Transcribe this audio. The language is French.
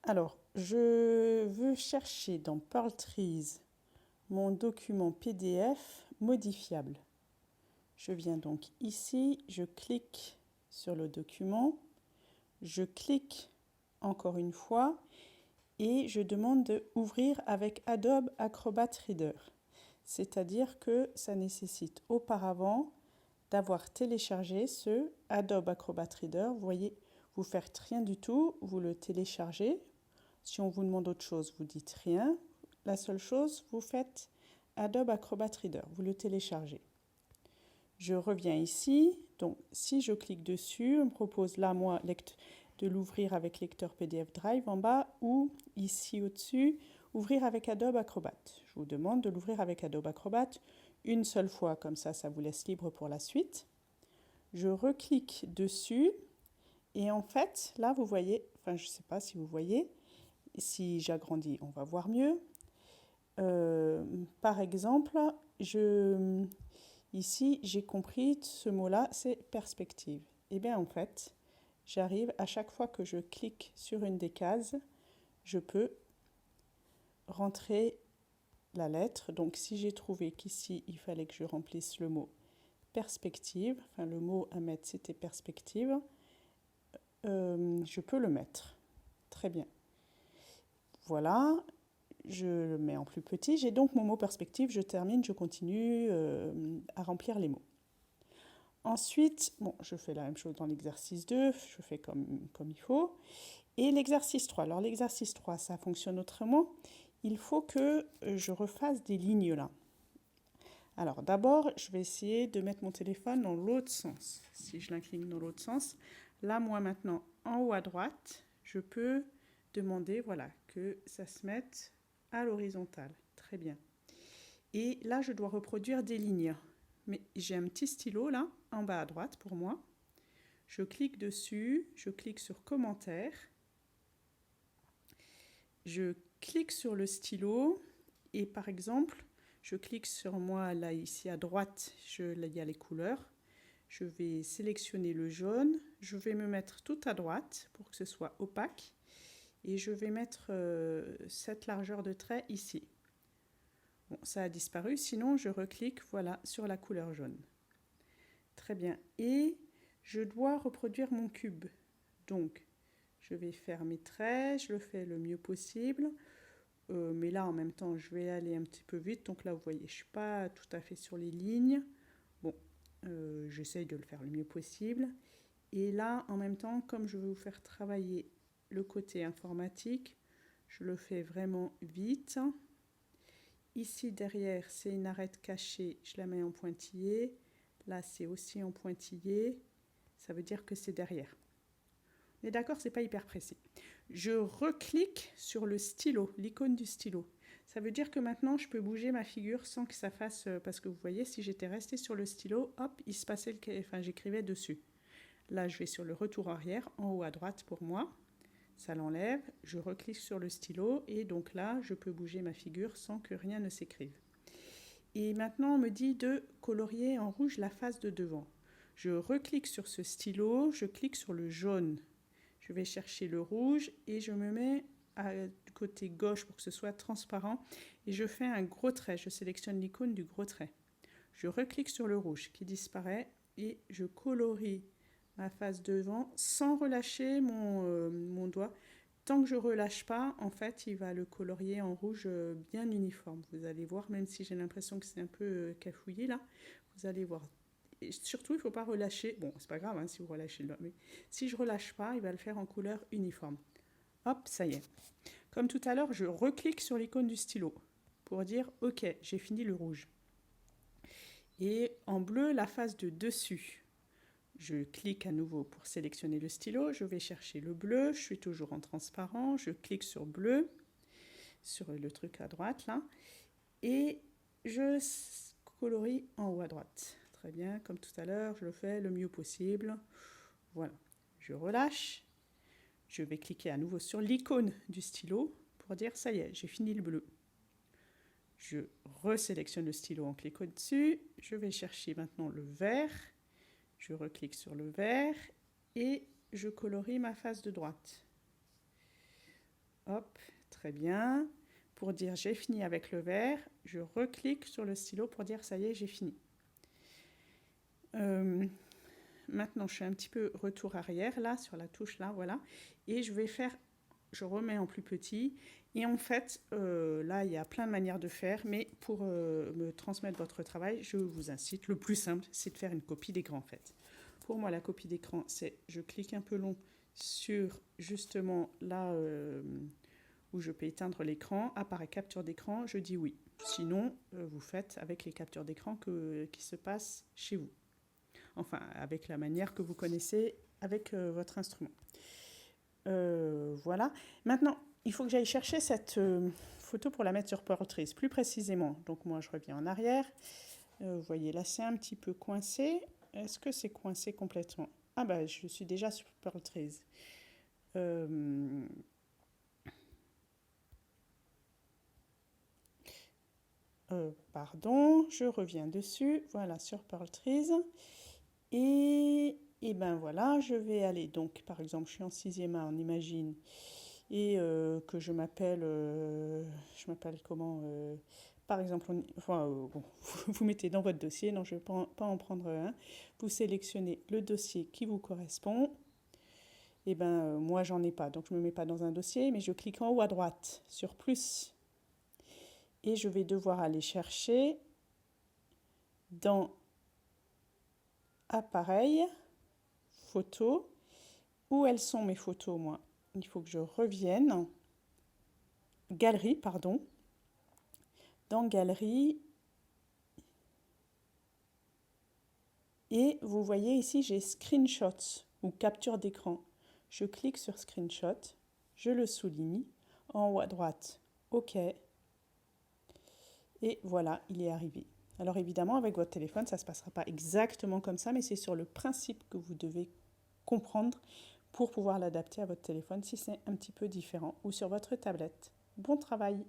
Alors, je veux chercher dans Pearl Trees mon document PDF modifiable. Je viens donc ici, je clique sur le document, je clique encore une fois et je demande d'ouvrir avec Adobe Acrobat Reader. C'est-à-dire que ça nécessite auparavant d'avoir téléchargé ce Adobe Acrobat Reader. Vous voyez, vous ne faites rien du tout, vous le téléchargez. Si on vous demande autre chose, vous dites rien. La seule chose, vous faites Adobe Acrobat Reader, vous le téléchargez. Je reviens ici, donc si je clique dessus, on me propose là, moi, de l'ouvrir avec lecteur PDF Drive en bas ou ici au-dessus, ouvrir avec Adobe Acrobat. Je vous demande de l'ouvrir avec Adobe Acrobat une seule fois, comme ça vous laisse libre pour la suite. Je reclique dessus et en fait, là vous voyez, enfin je ne sais pas si vous voyez, si j'agrandis, on va voir mieux. Par exemple, ici, j'ai compris ce mot-là, c'est perspective. Et bien en fait, j'arrive à chaque fois que je clique sur une des cases, je peux rentrer la lettre. Donc si j'ai trouvé qu'ici, il fallait que je remplisse le mot perspective, enfin le mot à mettre c'était perspective, je peux le mettre. Très bien. Voilà, je le mets en plus petit. J'ai donc mon mot perspective, je termine, je continue à remplir les mots. Ensuite, bon, je fais la même chose dans l'exercice 2, je fais comme il faut. Et l'exercice 3. Alors l'exercice 3, ça fonctionne autrement. Il faut que je refasse des lignes là. Alors d'abord, je vais essayer de mettre mon téléphone dans l'autre sens. Si je l'incline dans l'autre sens, là, moi maintenant, en haut à droite, je peux demander, voilà, que ça se mette à l'horizontale. Très bien. Et là, je dois reproduire des lignes. Mais j'ai un petit stylo là, en bas à droite pour moi. Je clique dessus, je clique sur commentaire. Je clique sur le stylo et par exemple, je clique sur moi là ici à droite, il y a les couleurs. Je vais sélectionner le jaune, je vais me mettre tout à droite pour que ce soit opaque et je vais mettre cette largeur de trait ici. Bon, ça a disparu, sinon je reclique voilà, sur la couleur jaune. Très bien. Et je dois reproduire mon cube. Donc, je vais faire mes traits, je le fais le mieux possible. Mais là, en même temps, je vais aller un petit peu vite. Donc là, vous voyez, je ne suis pas tout à fait sur les lignes. Bon, j'essaye de le faire le mieux possible. Et là, en même temps, comme je veux vous faire travailler le côté informatique, je le fais vraiment vite. Ici, derrière, c'est une arête cachée. Je la mets en pointillé. Là, c'est aussi en pointillé. Ça veut dire que c'est derrière. Mais d'accord, c'est pas hyper précis. Je reclique sur le stylo, l'icône du stylo. Ça veut dire que maintenant, je peux bouger ma figure sans que ça fasse... Parce que vous voyez, si j'étais restée sur le stylo, hop, il se passait enfin, j'écrivais dessus. Là, je vais sur le retour arrière, en haut à droite pour moi. Ça l'enlève. Je reclique sur le stylo et donc là, je peux bouger ma figure sans que rien ne s'écrive. Et maintenant, on me dit de colorier en rouge la face de devant. Je reclique sur ce stylo, je clique sur le jaune. Je vais chercher le rouge et je me mets du côté gauche pour que ce soit transparent. Et je fais un gros trait. Je sélectionne l'icône du gros trait. Je reclique sur le rouge qui disparaît et je colorie ma face devant sans relâcher mon doigt. Tant que je ne relâche pas, en fait, il va le colorier en rouge bien uniforme. Vous allez voir, même si j'ai l'impression que c'est un peu cafouillé là, vous allez voir. Et surtout, il ne faut pas relâcher. Bon, c'est pas grave hein, si vous relâchez le doigt, mais si je ne relâche pas, il va le faire en couleur uniforme. Hop, ça y est. Comme tout à l'heure, je reclique sur l'icône du stylo pour dire « Ok, j'ai fini le rouge ». Et en bleu, la face de dessus. Je clique à nouveau pour sélectionner le stylo. Je vais chercher le bleu. Je suis toujours en transparent. Je clique sur bleu, sur le truc à droite là. Et je colorie en haut à droite. Très bien, comme tout à l'heure, je le fais le mieux possible. Voilà. Je relâche. Je vais cliquer à nouveau sur l'icône du stylo pour dire ça y est, j'ai fini le bleu. Je resélectionne le stylo en cliquant dessus. Je vais chercher maintenant le vert. Je reclique sur le vert et je colorie ma face de droite. Hop, très bien. Pour dire j'ai fini avec le vert, je reclique sur le stylo pour dire ça y est, j'ai fini. Maintenant, je fais un petit peu retour arrière, là, sur la touche, là, voilà. Et je remets en plus petit. Et en fait, là, il y a plein de manières de faire, mais pour me transmettre votre travail, je vous incite, le plus simple, c'est de faire une copie d'écran, en fait. Pour moi, la copie d'écran, c'est, je clique un peu long sur, justement, là où je peux éteindre l'écran, apparaît capture d'écran, je dis oui. Sinon, vous faites avec les captures d'écran qui se passent chez vous. Enfin, avec la manière que vous connaissez avec votre instrument. Voilà. Maintenant, il faut que j'aille chercher cette photo pour la mettre sur Portraits, plus précisément. Donc moi, je reviens en arrière. Vous voyez, là, c'est un petit peu coincé. Est-ce que c'est coincé complètement? Ah bah, je suis déjà sur Portraits. Pardon, je reviens dessus. Voilà, sur Portraits. Et ben voilà, je vais aller, donc par exemple, je suis en 6e A, on imagine, et que je m'appelle comment par exemple, bon, vous mettez dans votre dossier, non, je ne vais pas en prendre un, vous sélectionnez le dossier qui vous correspond, et ben moi j'en ai pas, donc je ne me mets pas dans un dossier, mais je clique en haut à droite sur plus, et je vais devoir aller chercher dans appareil, photos. Où elles sont mes photos, moi? Il faut que je revienne. Galerie, pardon. Dans Galerie. Et vous voyez ici, j'ai Screenshot ou capture d'écran. Je clique sur Screenshot. Je le souligne. En haut à droite, OK. Et voilà, il est arrivé. Alors évidemment, avec votre téléphone, ça ne se passera pas exactement comme ça, mais c'est sur le principe que vous devez comprendre pour pouvoir l'adapter à votre téléphone si c'est un petit peu différent ou sur votre tablette. Bon travail!